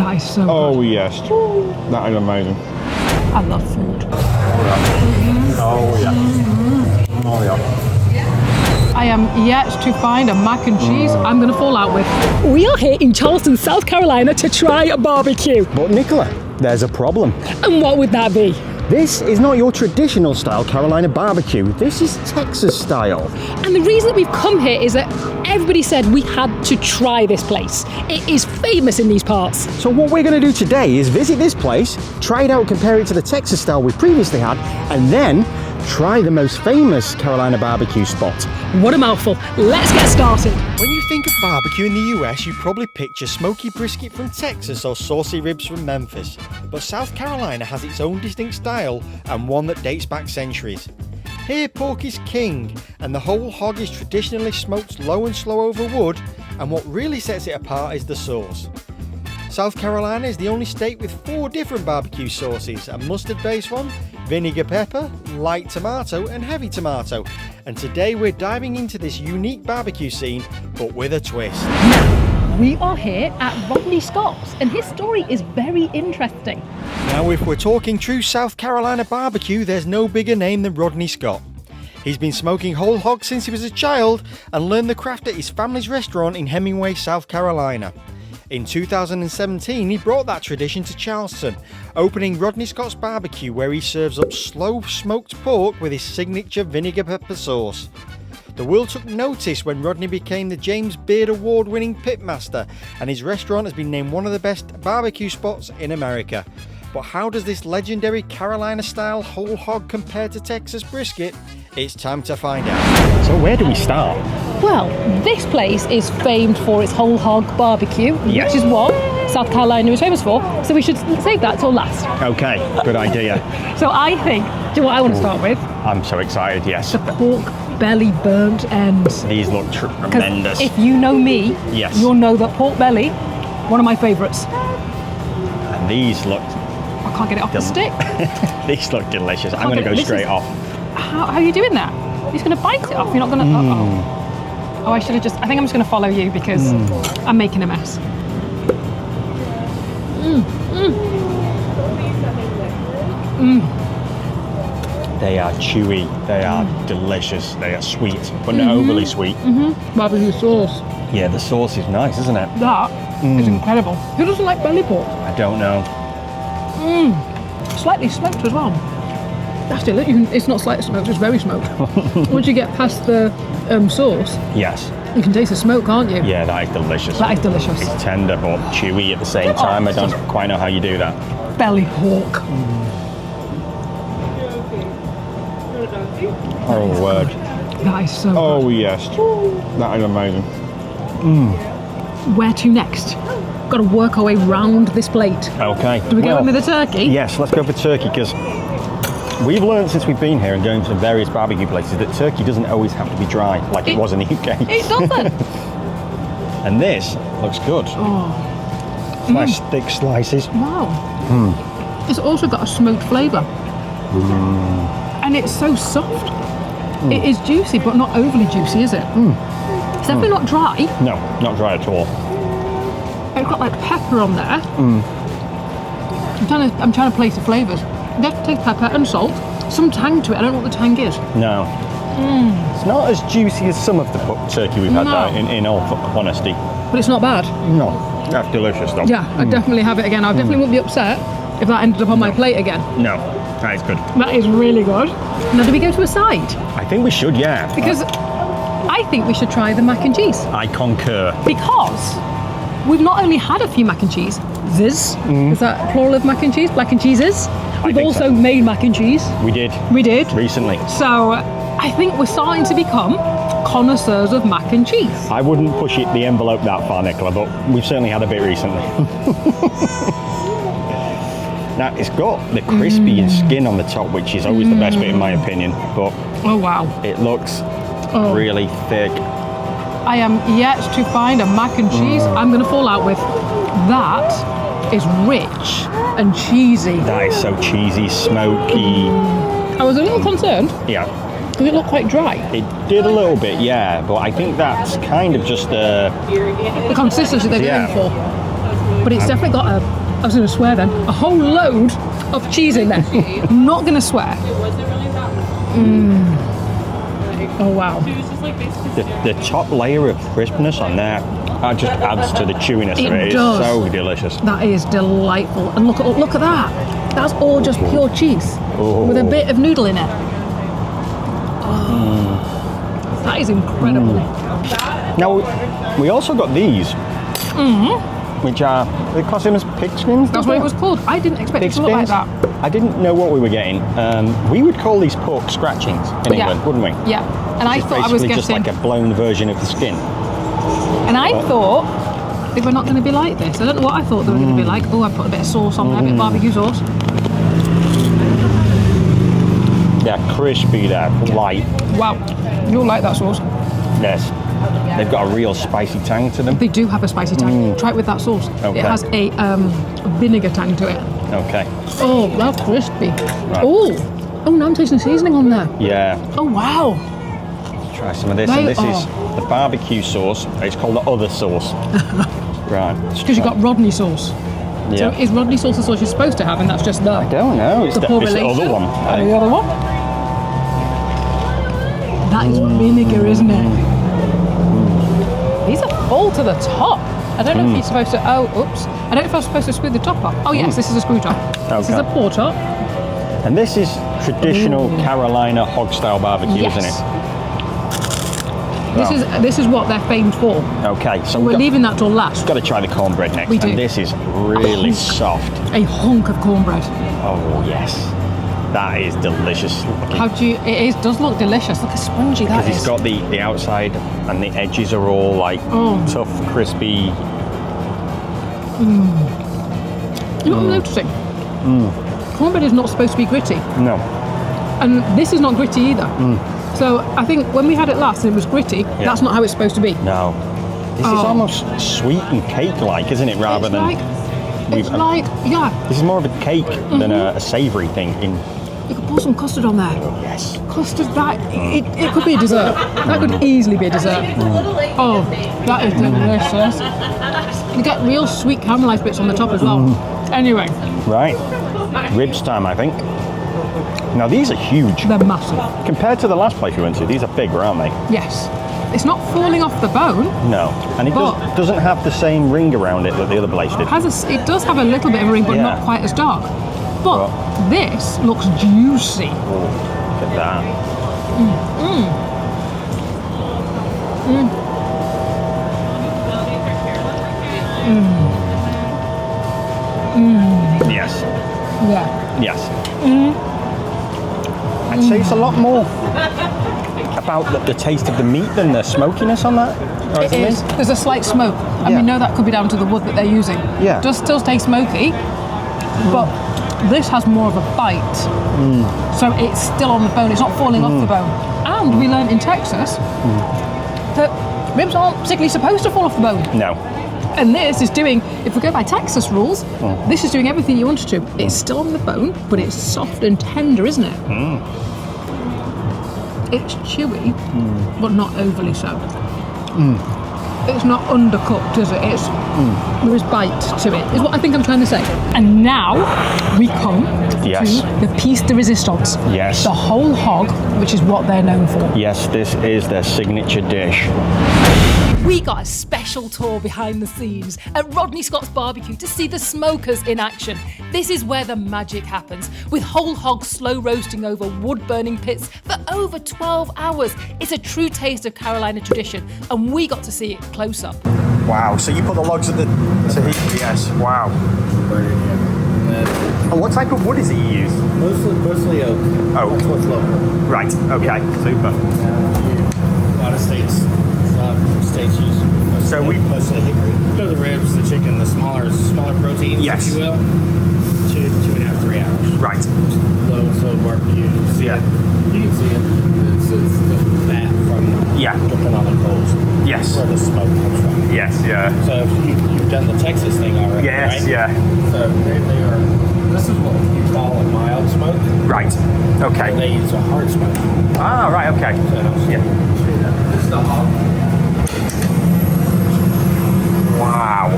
That is so good. Yes. That is amazing. I love food. Oh yeah. Oh yeah. I am yet to find a mac and cheese I'm going to fall out with. We are here in Charleston, South Carolina to try a barbecue. But Nicola, there's a problem. And what would that be? This is not your traditional style Carolina barbecue. This is Texas style. And the reason that we've come here is that everybody said we had to try this place. It is famous in these parts. So what we're going to do today is visit this place, try it out, compare it to the Texas style we previously had, and then try the most famous Carolina barbecue spot. What a mouthful. Let's get started. When you think of barbecue in the US, you probably picture smoky brisket from Texas or saucy ribs from Memphis. But South Carolina has its own distinct style and one that dates back centuries. Here pork is king and the whole hog is traditionally smoked low and slow over wood, and what really sets it apart is the sauce. South Carolina is the only state with 4 different barbecue sauces: a mustard-based one, vinegar pepper, light tomato and heavy tomato. And today we're diving into this unique barbecue scene, but with a twist. We are here at Rodney Scott's, and his story is very interesting. Now if we're talking true South Carolina barbecue, there's no bigger name than Rodney Scott. He's been smoking whole hog since he was a child and learned the craft at his family's restaurant in Hemingway, South Carolina. In 2017, he brought that tradition to Charleston, opening Rodney Scott's Barbecue, where he serves up slow smoked pork with his signature vinegar pepper sauce. The world took notice when Rodney became the James Beard Award-winning pitmaster, and his restaurant has been named one of the best barbecue spots in America. But how does this legendary Carolina-style whole hog compare to Texas brisket? It's time to find out. So where do we start? Well, this place is famed for its whole hog barbecue, Yes. which is what South Carolina is famous for, so we should save that till last. Okay, good idea. So I think, do you know what I want to start with? I'm so excited, yes. The pork belly burnt ends. These look tremendous. If you know me, Yes. you'll know that pork belly, one of my favourites. And these look... I can't get it off the stick. These look delicious. I'm going to go straight off. How are you doing that? You're just going to bite it off? You're not going to... Oh, I should have just... I think I'm just going to follow you because I'm making a mess. They are chewy, they are delicious, they are sweet, but not overly sweet. Barbecue sauce. Yeah, the sauce is nice, isn't it? That is incredible. Who doesn't like belly pork? I don't know. Slightly smoked as well. That's delicious. It's not slightly smoked, it's very smoked. Once you get past the sauce, Yes. you can taste the smoke, can't you? Yeah, that is delicious. That is delicious. It's tender but chewy at the same time. I don't quite know how you do that. Belly pork. Oh, word. That is so Oh, yes. That is amazing. good. Where to next? Got to work our way round this plate. Okay. Do we go in with the turkey? Yes, let's go for turkey, because we've learned since we've been here and going to various barbecue places that turkey doesn't always have to be dry like it was in the UK. It doesn't. And this looks good. Oh, Nice thick slices. wow. It's also got a smoked flavour. And it's so soft. It is juicy, but not overly juicy, is it? It's definitely not dry. No, not dry at all. It's got like pepper on there. I'm trying to place the flavours. You have to taste pepper and salt. Some tang to it. I don't know what the tang is. No. It's not as juicy as some of the turkey we've had, No. though, in all honesty. But it's not bad. No, that's delicious, though. Yeah, I'd definitely have it again. I definitely wouldn't be upset if that ended up on my plate again. No, that is good. That is really good. Now, do we go to a side? I think we should, yeah. Because I think we should try the mac and cheese. I concur. Because we've not only had a few mac and cheese, is that plural of mac and cheese? Black and cheeses? We've think also so. made mac and cheese. We did. We did. Recently. So I think we're starting to become connoisseurs of mac and cheese. I wouldn't push it the envelope that far, Nicola, but we've certainly had a bit recently. Now, it's got the crispy skin on the top, which is always the best bit in my opinion, but Oh wow. it looks really thick. I am yet to find a mac and cheese I'm going to fall out with. That is rich and cheesy. That is so cheesy, smoky. I was a little concerned Yeah, because it looked quite dry. it did a little bit, yeah, but I think that's kind of just The consistency they're Yeah. going for. but it's definitely got a, I was going to swear then, a whole load of cheese in there. I'm not going to swear. Oh wow. The top layer of crispness on there, that just adds to the chewiness of it. It's so delicious. That is delightful. And look at that. That's all just pure cheese with a bit of noodle in it. Oh, that is incredible. Now, we also got these, which are, they class them as pig skins? That's what it was called. I didn't expect it to look like that. I didn't know what we were getting. We would call these pork scratchings in England, wouldn't we? Yeah. And I thought I was just guessing. like a blown version of the skin. And I thought they were not going to be like this. I don't know what I thought they were going to be like. Oh, I put a bit of sauce on there, a bit of barbecue sauce. Yeah, crispy there, light. Wow, you'll like that sauce. Yes. They've got a real spicy tang to them. They do have a spicy tang. Try it with that sauce. Okay. It has a vinegar tang to it. Okay. Oh, that's crispy. Right. Oh, now I'm tasting seasoning on there. Yeah. Oh, wow. Try some of this. And this is the barbecue sauce. It's called the other sauce. Right. Because you've got Rodney sauce. Yeah. So is Rodney sauce the sauce you're supposed to have, and that's just I don't know. It's the the other one. And the other one? That is vinegar, isn't it? These are full to the top. I don't know if you're supposed to. Oh, oops. I don't know if I'm supposed to screw the top off. Oh yes, this is a screw top. This is a pour top. And this is traditional Carolina hog style barbecue, isn't it? This is what they're famed for. Okay, so We're leaving that till last. Got to try the cornbread next. We do. And this is really soft. A hunk of cornbread. Oh yes, that is delicious looking. How do you? It does look delicious. Look how spongy that is. Because it's got the outside and the edges are all like tough, crispy. You know what I'm noticing? Cornbread is not supposed to be gritty. No. And this is not gritty either. So I think when we had it last and it was gritty, that's not how it's supposed to be. No. This is almost sweet and cake-like, isn't it? Rather than This is more of a cake than a savoury thing. You could pour some custard on there. Yes. Custard, it could be a dessert. That could easily be a dessert. Oh, that is delicious. You get real sweet caramelised bits on the top as well. Anyway. Right. Ribs time, I think. Now these are huge. They're massive. Compared to the last place we went to, these are bigger, aren't they? Yes. It's not falling off the bone. No. And it doesn't have the same ring around it that the other place did. It does have a little bit of a ring, but not quite as dark. But this looks juicy. Oh, look at that. Yes. Yeah. Yes. I'd say it's a lot more about the taste of the meat than the smokiness on that. It is. There's a slight smoke. And we know that could be down to the wood that they're using. Yeah. It does still taste smoky, but this has more of a bite. So it's still on the bone. It's not falling off the bone. And we learned in Texas that ribs aren't particularly supposed to fall off the bone. No. And this is doing, if we go by Texas rules, this is doing everything you want it to. It's still on the bone, but it's soft and tender, isn't it? It's chewy, but not overly so. It's not undercooked, is it? There is bite to it, is what I think I'm trying to say. And now we come to the piece de resistance. Yes. The whole hog, which is what they're known for. Yes, this is their signature dish. We got a special tour behind the scenes at Rodney Scott's barbecue to see the smokers in action. This is where the magic happens, with whole hogs slow roasting over wood-burning pits for over 12 hours. It's a true taste of Carolina tradition, and we got to see it close up. Wow, so you put the logs at the heat? Yes, wow. And what type of wood is it you use? Mostly oak. Oak. That's what's local. Right, okay, super. A lot of states use mostly hickory. So the ribs, the chicken, the smaller proteins, if you will, 2.5, 3 hours. Right. Slow barbecue. You can see it. It's the fat from dripping on the coals. Yes. Where the smoke comes from. Yes, yeah. So you've done the Texas thing already, right? Yeah. So they are. This is what you call a mild smoke. Right. Okay. And they use a hard smoke. Ah, right. Okay. So this is the hog. Wow.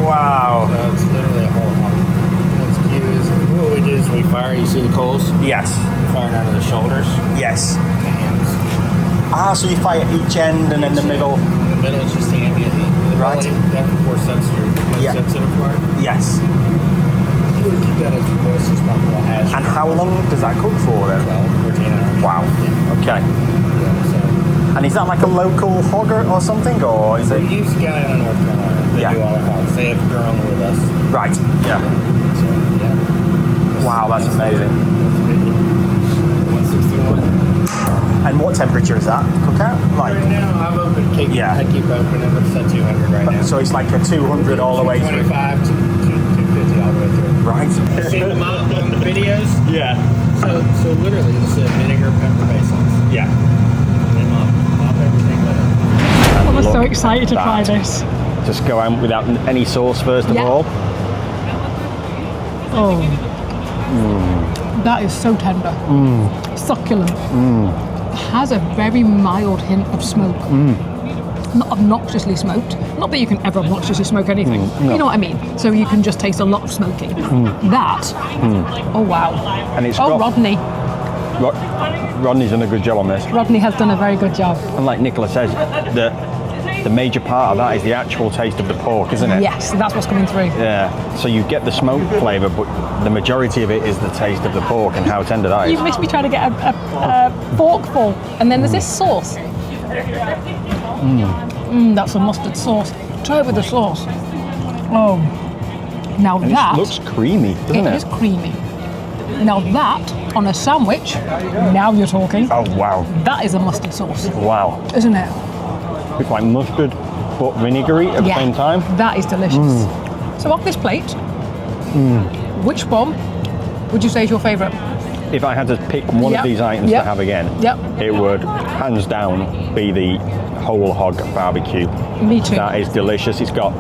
Wow. So it's literally a whole hog. What's cute is what we do is we fire. You see the coals? Yes. Firing out of the shoulders. Yes. Hands. Ah, so you fire each end and then the middle. In the middle is just the ambient heat. Right. That force sensitive. Yeah. Sensitive part. Yes. You keep that as close as possible. And how long does that cook for then? 12, 14 hours. Wow. Okay. Yeah, so. And is that like a local hogger or something, or is it? We use a guy in North Carolina. They do all our hogs. They have grown with us. Right. Yeah. So, yeah. Wow, that's amazing. 161. And what temperature is that? Cook out? Like. Right now, I'm open. I keep opening. It's at 200 right now. So it's like a 200 all the way through. 25 to 250 all the way through. Right. See them on the videos? Yeah. So literally, it's a vinegar pepper base sauce. Yeah. And then mop everything with it. I'm so excited to try this. Just go out without any sauce first of all. Oh. That is so tender. Succulent. Has a very mild hint of smoke. Not obnoxiously smoked. Not that you can ever obnoxiously smoke anything. No. You know what I mean? So you can just taste a lot of smoky. That, oh wow. And it's oh, got, Rodney. Rodney's done a good job on this. Rodney has done a very good job. And like Nicola says, the major part of that is the actual taste of the pork, isn't it? Yes, that's what's coming through. Yeah. So you get the smoke flavour, but the majority of it is the taste of the pork and how tender that is. You missed me trying to get a forkful. And then there's this sauce. That's a mustard sauce. Try it with the sauce. Oh, now And that it looks creamy, doesn't it? It is creamy. Now that on a sandwich. Now you're talking. Oh wow. That is a mustard sauce, Wow. isn't it? It's like mustard, but vinegary at the same time. That is delicious. So off this plate, which one would you say is your favourite? If I had to pick one of these items to have again, it would hands down be the whole hog barbecue. Me too. That is delicious. It's got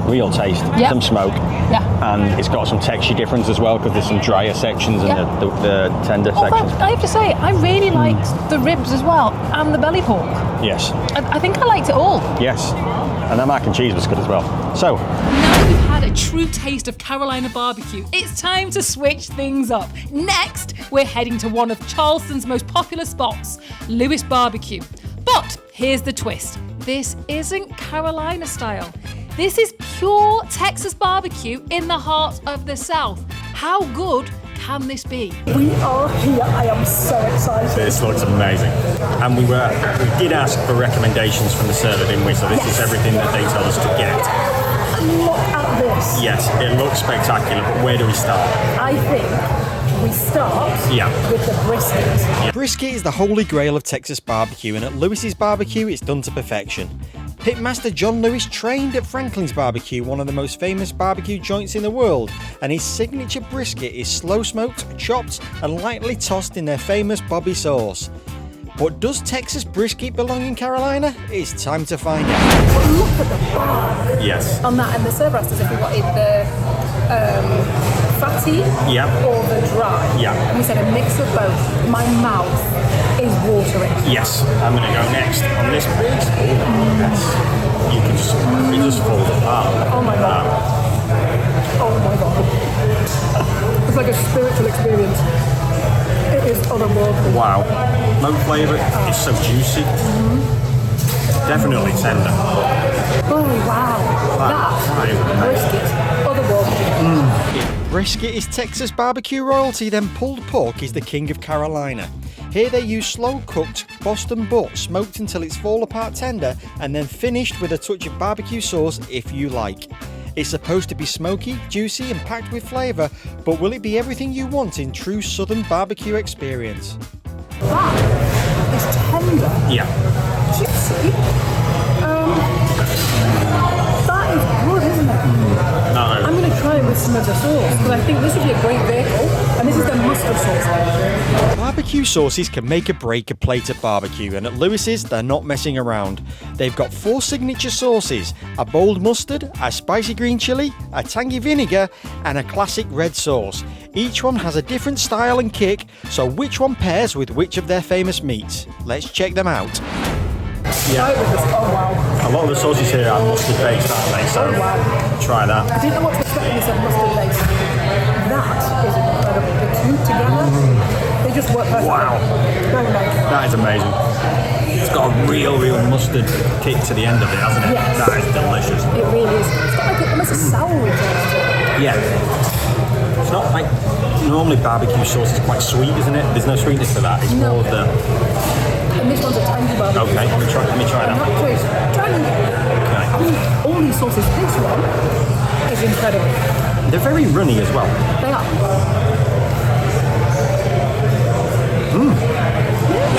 real taste, some smoke, and it's got some texture difference as well because there's some drier sections and the tender sections. I have to say, I really liked the ribs as well and the belly pork. Yes. I think I liked it all. Yes. And that mac and cheese was good as well. So, Now that we've had a true taste of Carolina barbecue, it's time to switch things up. Next, we're heading to one of Charleston's most popular spots, Lewis Barbecue. But here's the twist. This isn't Carolina style. This is pure Texas barbecue in the heart of the South. How good can this be? We are here. I am so excited. this looks amazing. And we did ask for recommendations from the server, didn't we? So this is everything that they told us to get. Look at this. Yes, it looks spectacular, but where do we start? I think we start with the brisket. Brisket is the holy grail of Texas barbecue, and at Lewis's Barbecue it's done to perfection. Pitmaster John Lewis trained at Franklin's Barbecue, one of the most famous barbecue joints in the world, and his signature brisket is slow smoked, chopped and lightly tossed in their famous Bobby sauce. But does Texas brisket belong in Carolina? It's time to find out. But look at the bark. Yes. On that, and the server asked us if we wanted the fatty or the dry. Yeah. And we said a mix of both. My mouth is watering. Yes, I'm going to go next on this bit. Yes. You can just, it just falls apart. Oh my god. Oh my god. It's like a spiritual experience. It is otherworldly. Wow. No flavour, it's so juicy. Definitely tender. Oh wow. That brisket, otherworldly. Brisket is Texas barbecue royalty, then pulled pork is the king of Carolina. Here they use slow-cooked Boston butt, smoked until it's fall-apart tender, and then finished with a touch of barbecue sauce if you like. It's supposed to be smoky, juicy and packed with flavour, but will it be everything you want in true southern barbecue experience? That is tender. Yeah. Juicy. That is good, isn't it? No. I'm going to try it with some of the sauce, because I think this would be a great vehicle, and this is the mustard sauce. Barbecue sauces can make or break a plate of barbecue, and at Lewis's they're not messing around. They've got 4 signature sauces: a bold mustard, a spicy green chili, a tangy vinegar and a classic red sauce. Each one has a different style and kick, so which one pairs with which of their famous meats? Let's check them out. Try it with this. Oh wow. A lot of the sauces here are mustard based, aren't they? So try that. I didn't know what to expect when you said mustard based. That is incredible. The two together, they just work perfectly. Wow. Very nice. That is amazing. It's got a real mustard kick to the end of it, hasn't it? Yes. That is delicious. It really is. It's got like almost a sour taste to it. Yeah. It's not like normally barbecue sauce is quite sweet, isn't it? There's no sweetness to that. It's more of the. And this one's a tangy barbecue. Okay, let me try that. Tangy. Okay. I mean, all these sauces. This one is incredible. They're very runny as well. They are.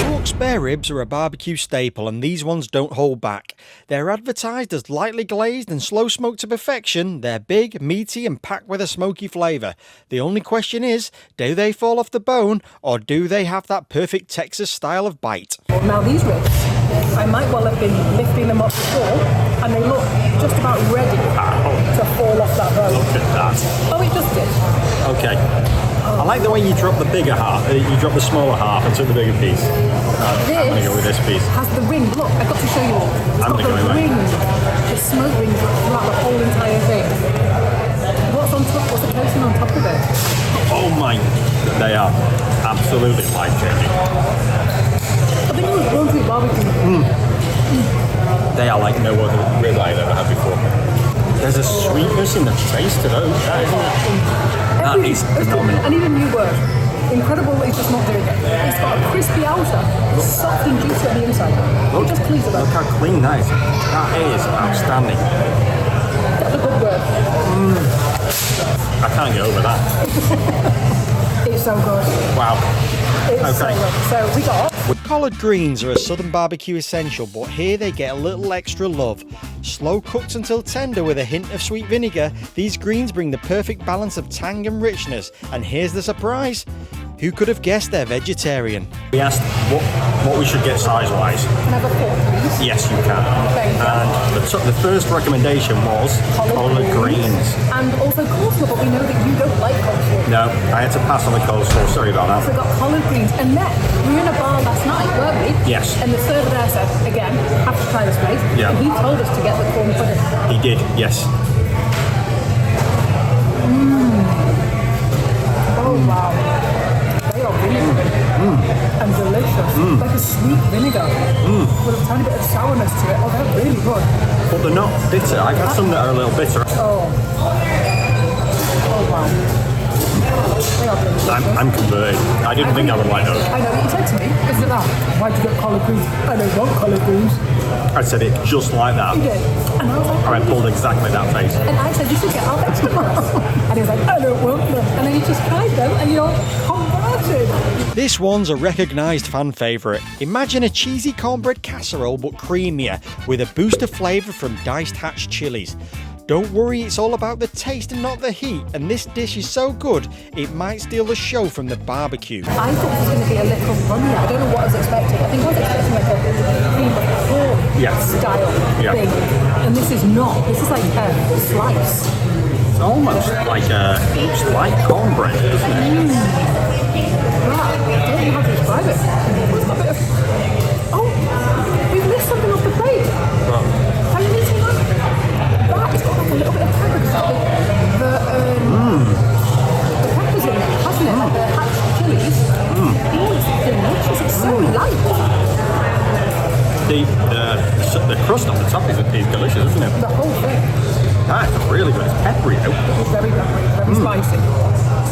Pork spare ribs are a barbecue staple, and these ones don't hold back. They're advertised as lightly glazed and slow smoked to perfection. They're big, meaty and packed with a smoky flavour. The only question is, do they fall off the bone, or do they have that perfect Texas style of bite? Now these ribs, I might well have been lifting them up before, and they look just about ready to fall off that bone. Look at that. Oh, it just did. Okay. I like the way you drop the bigger half, you drop the smaller half and took the bigger piece. I'm going to go with this piece. Has the ring. Look, I've got to show you all. It's got the ring, the smoke ring throughout the whole entire thing. What's on top? What's the coating on top of it? Oh my, they are absolutely life-changing. I think it was born to be barbecue. They are like no other rib I've ever had before. There's a sweetness in the taste to those. That is phenomenal. And even new word. Incredible, it's just not doing it. It's got a crispy outer, soft and juicy on the inside. It just cleans it up. Look how clean that is. That is outstanding. That's a good word. I can't get over that. It's so good. Wow. It's so good. So we got... Collard greens are a southern barbecue essential, but here they get a little extra love. Slow cooked until tender with a hint of sweet vinegar, these greens bring the perfect balance of tang and richness. And here's the surprise. Who could have guessed they're vegetarian? We asked what we should get size-wise. Can I have a fork, please? Yes, you can. Thank you. And the first recommendation was collard greens. And also coleslaw, but we know that you don't like coleslaw. No, I had to pass on the coleslaw. Sorry about that. So we got collard greens. And then, we were in a bar last night, weren't we? Yes. And the server there said, again, have to try this place. Yeah. And he told us to get the corn pudding. He did, yes. Oh, wow. They are really good and delicious. Like a sweet vinegar with a tiny bit of sourness to it. Oh, they're really good. But they're not bitter. I've had some that are a little bitter. Oh wow. They are delicious. I'm converted. I didn't think I would like those. I know what you said to me. Is it that? Why'd you get collard greens? I don't want collard greens. I said it just like that. You did. And I was like, I pulled exactly that face. and I said, you should get our vegetables. And he was like, I don't want them. And then he just tried them and you're converted. This one's a recognised fan favourite. Imagine a cheesy cornbread casserole but creamier, with a boost of flavour from diced hatch chilies. Don't worry, it's all about the taste and not the heat, and this dish is so good, it might steal the show from the barbecue. I thought it was going to be a little runnier. I don't know what I was expecting. I think I was expecting like a cream of corn style thing. And this is not. This is like a slice. It's almost like looks like cornbread, doesn't it? Right. I don't know how to describe it. It's got a bit of... Oh, we've missed something off the plate. Are you eating that? It's got like a little bit of pepper because the pepper's in there, hasn't it? Like the hatch chilies. Oh, it's delicious. It's so light. The crust on the top is delicious, isn't it? The whole thing. That's really good. It's peppery though. It's very peppery, very spicy.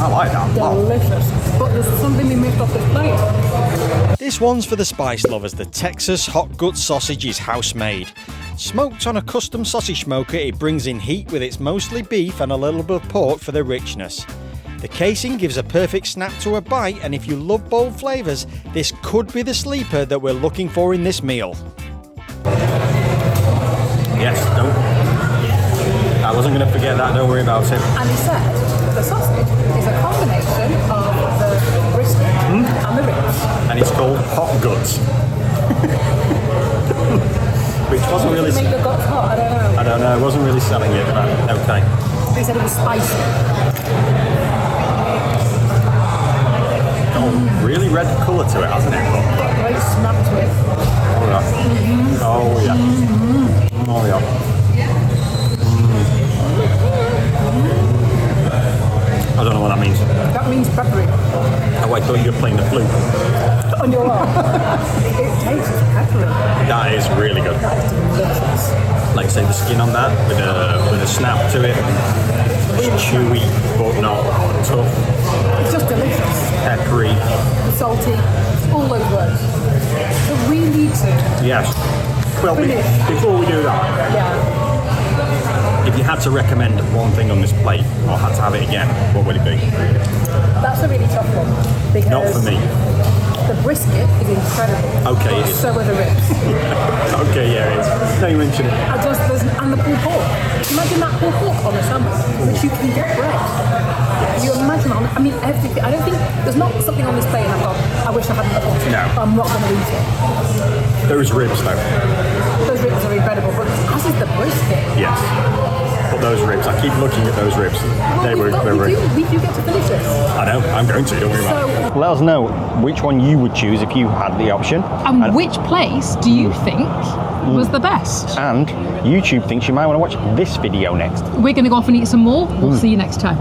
I like that. Delicious. But there's something we missed off this plate. This one's for the spice lovers. The Texas hot gut sausage is house made. Smoked on a custom sausage smoker, it brings in heat with its mostly beef and a little bit of pork for the richness. The casing gives a perfect snap to a bite, and if you love bold flavours, this could be the sleeper that we're looking for in this meal. Yes, I wasn't going to forget that, don't worry about it. And he said the sausage is a combination of the brisket and the ribs. And it's called hot guts. Which wasn't really... Make the guts hot, I don't know, it wasn't really selling it, but okay. He said it was spicy. Got a really red colour to it, hasn't it? Great snap to it. that. Oh yeah. Oh yeah. I don't know what that means. That means peppery. Oh, I thought you were playing the flute. On your arm. It tastes peppery. That is really good. Delicious. Like say the skin on that with a snap to it. It's chewy but not tough. It's just delicious. Peppery. Salty. All those words. So we need to. Yes. Well, before we do that, if you had to recommend one thing on this plate or had to have it again, what would it be? That's a really tough one. Because Not for me. The brisket is incredible. Okay, it is. So are the ribs. Okay, yeah, it is. No, you mentioned it. And the pulled pork. Imagine that pulled pork on a sandwich, which you can get bread. You imagine I mean, everything. I don't think there's not something on this plate and I've gone, I wish I hadn't got it. No. I'm not going to eat it. Those ribs, though. Those ribs are incredible, but as is the brisket. Yes. But those ribs, I keep looking at those ribs. Well, we do get to finish this. I know, I'm going to, don't worry about it. Let us know which one you would choose if you had the option. And which place do you think was the best? And YouTube thinks you might want to watch this video next. We're going to go off and eat some more. We'll see you next time.